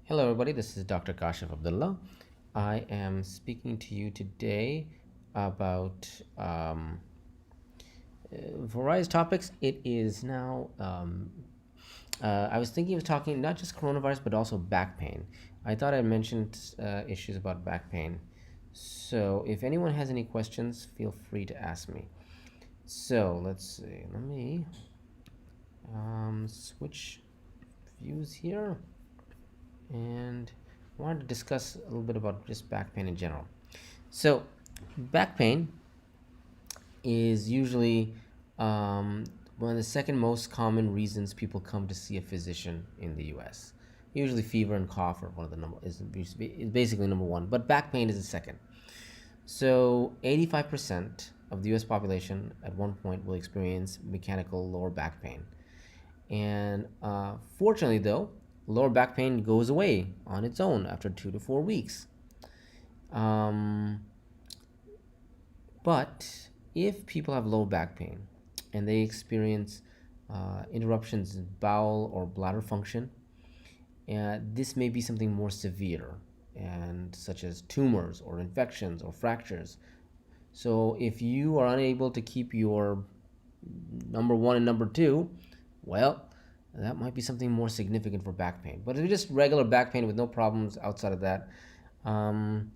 Hello, everybody. This is Dr. Kashif Abdullah. I am speaking to you today about various topics. It is now, I was thinking of talking not just coronavirus, but also back pain. I thought I mentioned issues about back pain. So if anyone has any questions, feel free to ask me. So let's see. Let me switch views here. And I wanted to discuss a little bit about just back pain in general. So, back pain is usually one of the second most common reasons people come to see a physician in the U.S. Usually, fever and cough are one of the number is basically number one, but back pain is the second. So, 85% of the U.S. population at one point will experience mechanical lower back pain. And fortunately, though, lower back pain goes away on its own after 2 to 4 weeks. Um, but if people have low back pain and they experience interruptions in bowel or bladder function, this may be something more severe, and such as tumors or infections or fractures. So if you are unable to keep your number one and number two, well, that might be something more significant for back pain. But if it's just regular back pain with no problems outside of that, um,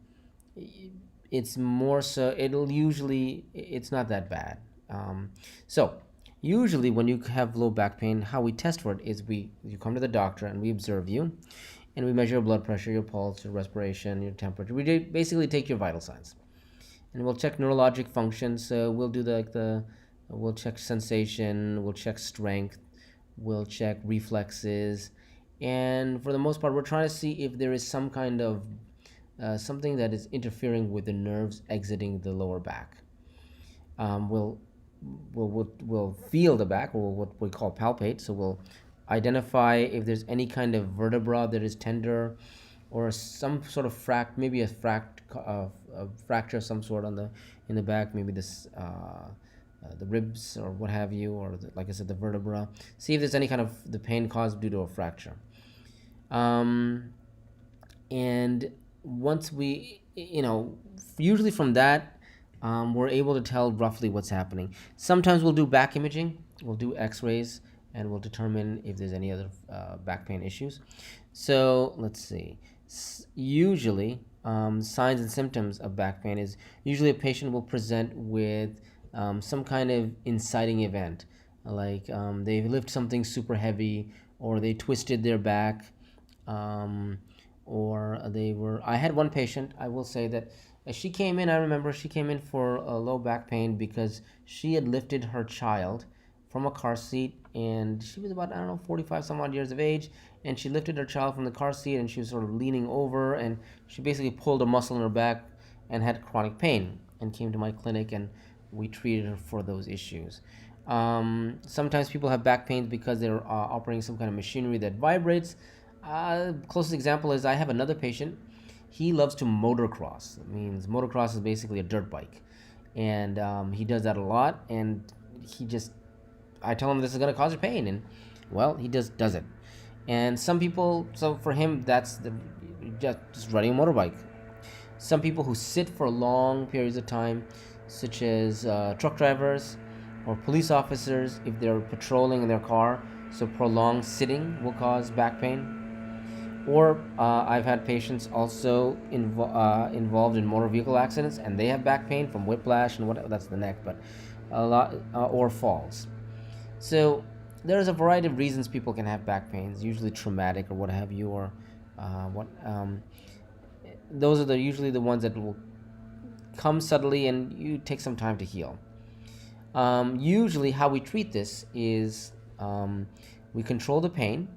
it's more so, it's not that bad. So usually when you have low back pain, how we test for it is you come to the doctor and we observe you, and we measure your blood pressure, your pulse, your respiration, your temperature. We basically take your vital signs, and we'll check neurologic functions. So we'll check sensation, we'll check strength, we'll check reflexes, and for the most part, we're trying to see if there is some kind of something that is interfering with the nerves exiting the lower back. Um, we'll, we'll feel the back, or what we call palpate. So we'll identify if there's any kind of vertebra that is tender, or some sort of maybe a fracture of some sort in the back, maybe the ribs or what have you, or like I said, the vertebra. See if there's any kind of the pain caused due to a fracture. And once usually from that, we're able to tell roughly what's happening. Sometimes we'll do back imaging, we'll do x-rays, and we'll determine if there's any other back pain issues. So let's see. Usually, signs and symptoms of back pain is usually a patient will present with some kind of inciting event, like they lift something super heavy, or they twisted their back, or I had one patient, I will say that she came in, I remember she came in for a low back pain because she had lifted her child from a car seat, and she was about, I don't know, 45 some odd years of age, and she lifted her child from the car seat, and she was sort of leaning over, and she basically pulled a muscle in her back and had chronic pain, and came to my clinic, and we treated her for those issues. Sometimes people have back pains because they're operating some kind of machinery that vibrates. Closest example is I have another patient. He loves to motocross. It means motocross is basically a dirt bike, and he does that a lot. And I tell him this is going to cause you pain, and well, he does it. And some people, so for him, that's just riding a motorbike. Some people who sit for long periods of time, such as truck drivers or police officers, if they're patrolling in their car, so prolonged sitting will cause back pain. Or I've had patients also involved in motor vehicle accidents, and they have back pain from whiplash and that's the neck, but a lot or falls. So there's a variety of reasons people can have back pains, usually traumatic or what have you, or what. Those are usually the ones that will come suddenly, and you take some time to heal. Usually, how we treat this is we control the pain.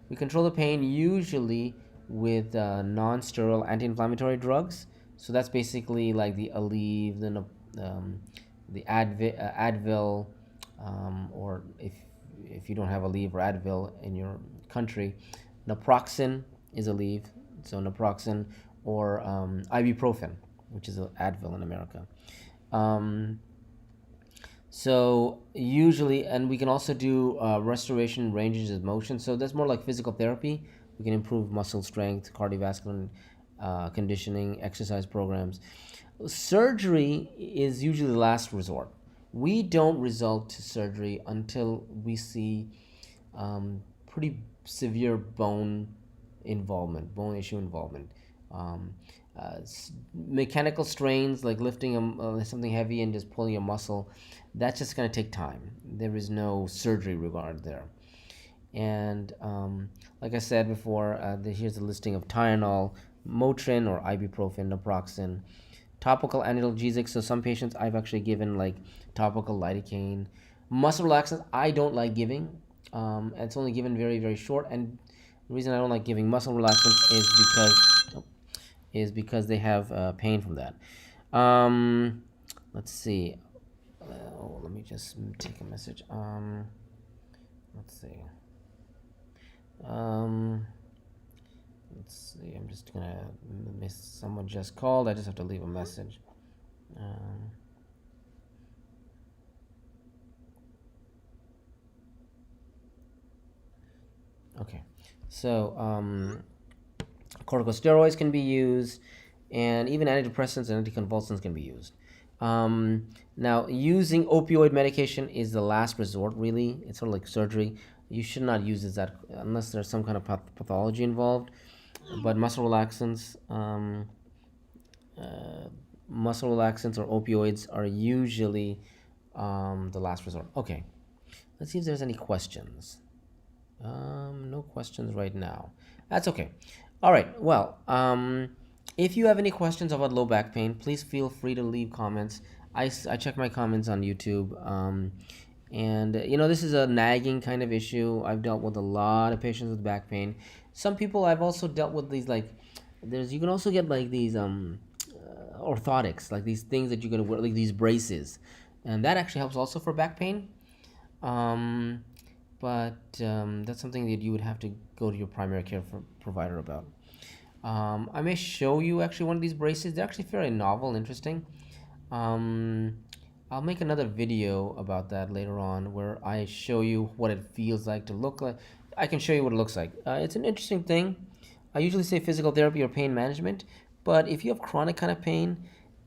We control the pain usually with non-steroidal anti-inflammatory drugs. So that's basically like the Aleve, the Advil, or if you don't have Aleve or Advil in your country, naproxen is Aleve. So naproxen, or ibuprofen, which is Advil in America. So usually, and we can also do restoration ranges of motion. So that's more like physical therapy. We can improve muscle strength, cardiovascular conditioning, exercise programs. Surgery is usually the last resort. We don't resort to surgery until we see pretty severe bone issue involvement. Um, Mechanical strains like lifting something heavy and just pulling a muscle, that's just going to take time. There is no surgery regard there. And like I said before, here's a listing of Tylenol, Motrin or ibuprofen, naproxen, topical analgesics. So some patients I've actually given like topical lidocaine. Muscle relaxants I don't like giving. It's only given very, very short. And the reason I don't like giving muscle relaxants is because they have pain from that. Let's see. Let me just take a message. Let's see. Let's see. I'm just gonna miss. Someone just called. I just have to leave a message. Okay. So corticosteroids can be used, and even antidepressants and anticonvulsants can be used. Now, using opioid medication is the last resort, really. It's sort of like surgery. You should not use it unless there's some kind of pathology involved. But muscle relaxants or opioids are usually the last resort. Okay, let's see if there's any questions. No questions right now. That's okay. All right. Well, if you have any questions about low back pain, please feel free to leave comments. I check my comments on YouTube. And this is a nagging kind of issue. I've dealt with a lot of patients with back pain. Some people I've also dealt with these you can also get like these orthotics, like these things that you're gonna wear, like these braces, and that actually helps also for back pain. But that's something that you would have to go to your primary care provider about. I may show you actually one of these braces. They're actually very novel and interesting. I'll make another video about that later on where I show you what it feels like to look like. I can show you what it looks like. It's an interesting thing. I usually say physical therapy or pain management, but if you have chronic kind of pain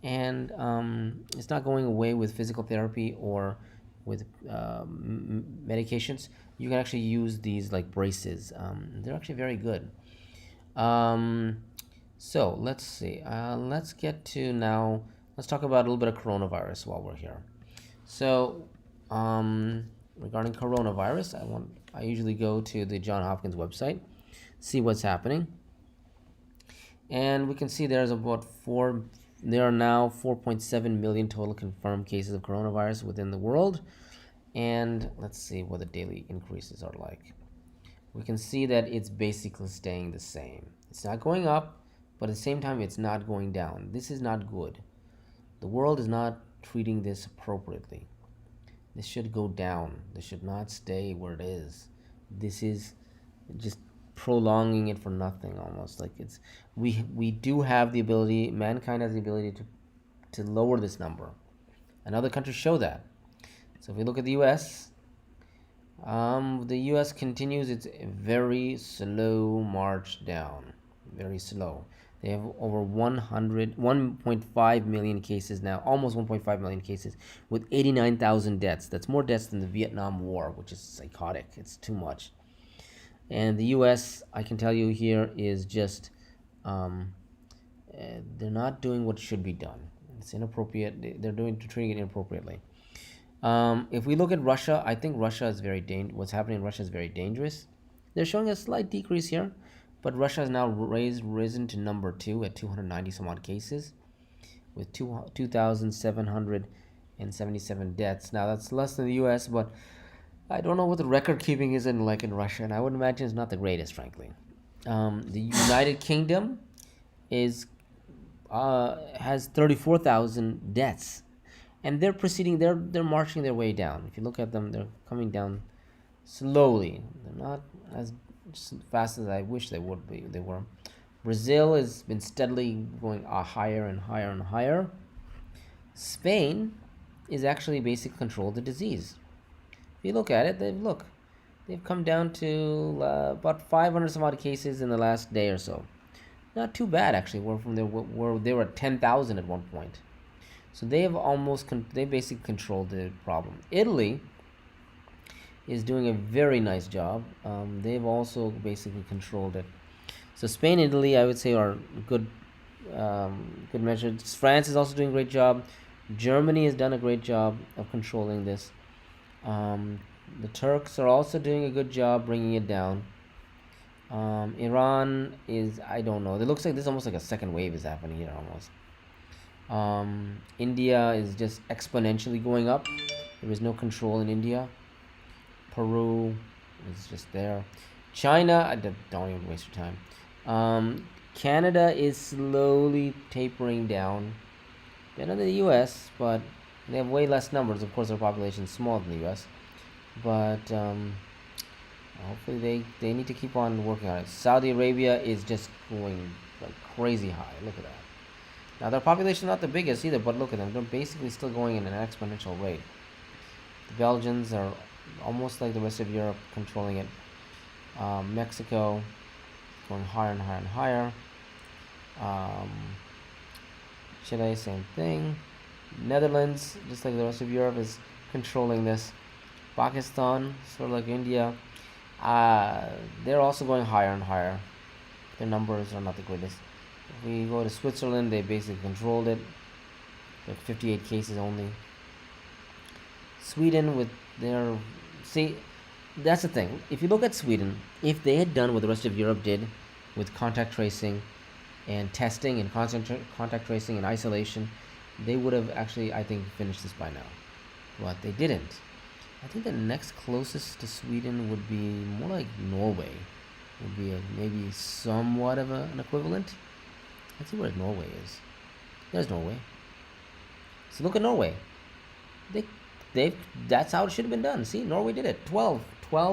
and it's not going away with physical therapy or with medications, you can actually use these like braces. They're actually very good. So let's see. Let's talk about a little bit of coronavirus while we're here. So, regarding coronavirus, I usually go to the Johns Hopkins website, see what's happening, and we can see there are now 4.7 million total confirmed cases of coronavirus within the world, and let's see what the daily increases are like. We can see that it's basically staying the same. It's not going up, but at the same time, it's not going down. This is not good. The world is not treating this appropriately. This should go down. This should not stay where it is. This is just prolonging it for nothing almost. Like we do have the ability, mankind has the ability to lower this number. And other countries show that. So if we look at the US, the US continues its very slow march down. Very slow. They have over 1.5 million cases now, almost 1.5 million cases, with 89,000 deaths. That's more deaths than the Vietnam War, which is psychotic. It's too much. And the U.S., I can tell you here, is just, they're not doing what should be done. It's inappropriate. They're treating it inappropriately. If we look at Russia, I think Russia is what's happening in Russia is very dangerous. They're showing a slight decrease here. But Russia has now risen to number 2 at 290 some odd cases with 2,777 deaths. Now that's less than the U.S., but I don't know what the record keeping is in Russia, and I would imagine it's not the greatest, frankly. The United Kingdom has 34,000 deaths, and they're marching their way down. If you look at them, they're coming down slowly. They're not as fast as I wish they would be. They were. Brazil has been steadily going higher and higher and higher. Spain is actually basically controlled the disease. If you look at it, They've come down to about 500 some odd cases in the last day or so. Not too bad actually. We're from there. Where they were at 10,000 at one point. So they have they basically controlled the problem. Italy is doing a very nice job. They've also basically controlled it. So Spain, Italy, I would say are good, good measures. France is also doing a great job. Germany has done a great job of controlling this. Um, the Turks are also doing a good job bringing it down. Iran is, I don't know. It looks like this almost like a second wave is happening here almost. India is just exponentially going up. There is no control in India. Peru is just there. China, don't even waste your time. Canada is slowly tapering down. Better than the U.S., but they have way less numbers. Of course, their population is smaller than the U.S., but hopefully they need to keep on working on it. Saudi Arabia is just going like crazy high. Look at that. Now their population is not the biggest either, but look at them. They're basically still going in an exponential rate. The Belgians are almost like the rest of Europe controlling it. Mexico going higher and higher and higher. Um, Chile, same thing. Netherlands, just like the rest of Europe, is controlling this. Pakistan, sort of like India, uh, they're also going higher and higher. Their numbers are not the greatest. If we go to Switzerland, they basically controlled it. Like 58 cases only. Sweden with their see, that's the thing. If you look at Sweden, if they had done what the rest of Europe did with contact tracing and testing and contact tracing and isolation, they would have actually, I think, finished this by now. But they didn't. I think the next closest to Sweden would be more like Norway. Would be maybe somewhat of an equivalent. Let's see where Norway is. There's Norway. So look at Norway. They they that's how it should have been done. See, Norway did it. 12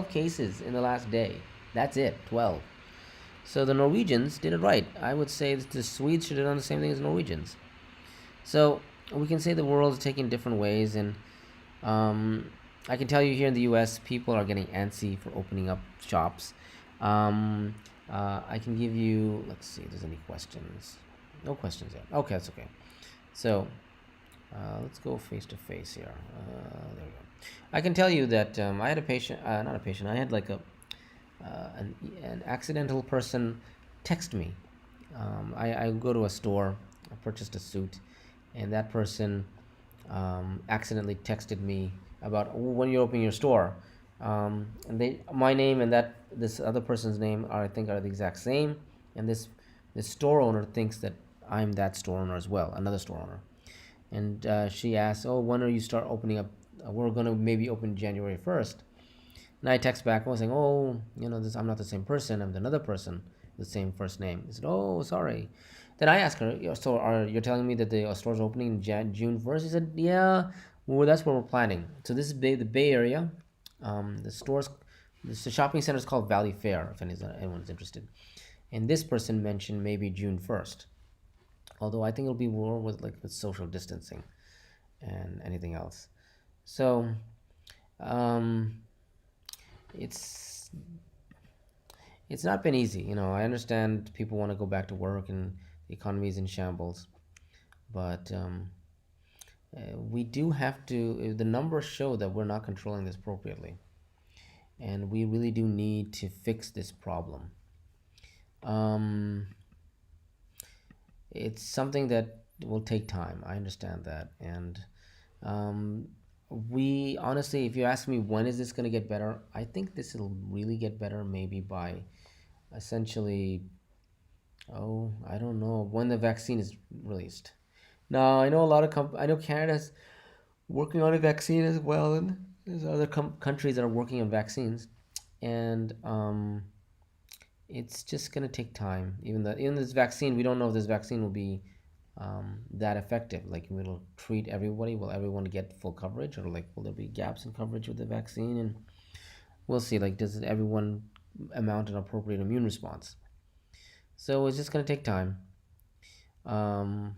cases in the last day. That's it. 12. So the Norwegians did it right. I would say that the Swedes should have done the same thing as Norwegians. So we can say the world is taking different ways, and um, I can tell you here in the U.S., people are getting antsy for opening up shops. Um, I can give you. Let's see if there's any questions. No questions yet. Okay, that's okay. So let's go face to face here. There we go. I can tell you that I had a patient, not a patient. I had like an accidental person text me. I go to a store, I purchased a suit, and that person accidentally texted me about, "Oh, when you're opening your store." And my name and this other person's name I think are the exact same, and this store owner thinks that I'm that store owner as well, another store owner. And she asked, "Oh, when are you start opening up? We're gonna maybe open January 1st." And I text back, I was saying, "Oh, this I'm not the same person. I'm another person, the same first name." He said, "Oh, sorry." Then I asked her, "So you're telling me that the store's opening June 1st?" He said, "Yeah, well, that's what we're planning." So this is the Bay Area. The stores, the shopping center is called Valley Fair, if anyone's interested. And this person mentioned maybe June 1st. Although I think it'll be more with social distancing and anything else. So um, it's it's not been easy. I understand people want to go back to work and the economy is in shambles, but we do have to. The numbers show that we're not controlling this appropriately, and we really do need to fix this problem. Um, it's something that will take time. I understand that, and um, we honestly, if you ask me when is this going to get better, I think this will really get better maybe by essentially, oh, I don't know, when the vaccine is released. Now I know a lot of I know Canada's working on a vaccine as well, and there's other countries that are working on vaccines, and it's just gonna take time. Even this vaccine, we don't know if this vaccine will be that effective. Like, it'll treat everybody. Will everyone get full coverage, or like will there be gaps in coverage with the vaccine? And we'll see. Like, does everyone amount an appropriate immune response? So it's just gonna take time. Um,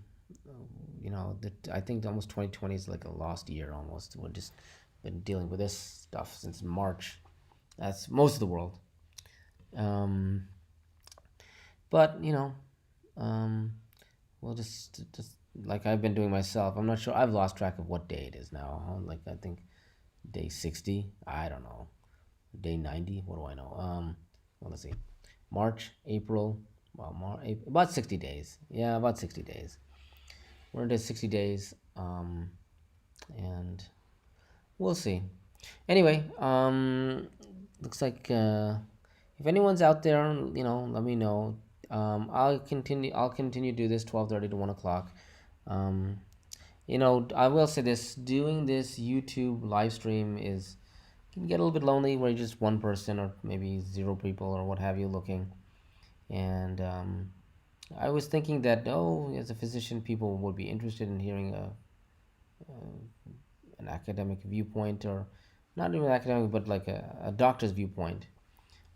I think almost 2020 is like a lost year almost. We're just been dealing with this stuff since March. That's most of the world. Um, but um, we'll just like I've been doing myself. I'm not sure. I've lost track of what day it is now. Huh? Like I think day 60. I don't know. Day 90. What do I know? Well, let's see. March, April. Well, about 60 days. Yeah, about 60 days. We're into 60 days. And we'll see. Anyway, looks like if anyone's out there, let me know. I'll continue to do this 12:30 to 1 o'clock. Um, I will say this: doing this YouTube live stream is can get a little bit lonely, where you're just one person or maybe zero people or what have you looking. And I was thinking that, oh, as a physician, people would be interested in hearing an academic viewpoint, or not even academic, but like a doctor's viewpoint.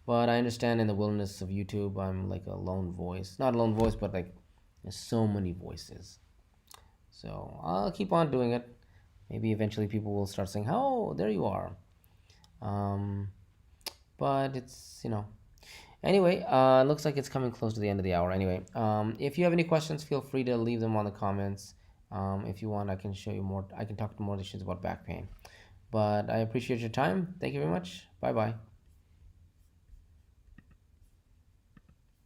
But I understand in the wilderness of YouTube, I'm like a lone voice. Not a lone voice, but like there's so many voices. So I'll keep on doing it. Maybe eventually people will start saying, "Oh, there you are." Um, but Anyway, looks like it's coming close to the end of the hour. Anyway, if you have any questions, feel free to leave them on the comments. If you want, I can show you more. I can talk to more issues about back pain. But I appreciate your time. Thank you very much. Bye bye.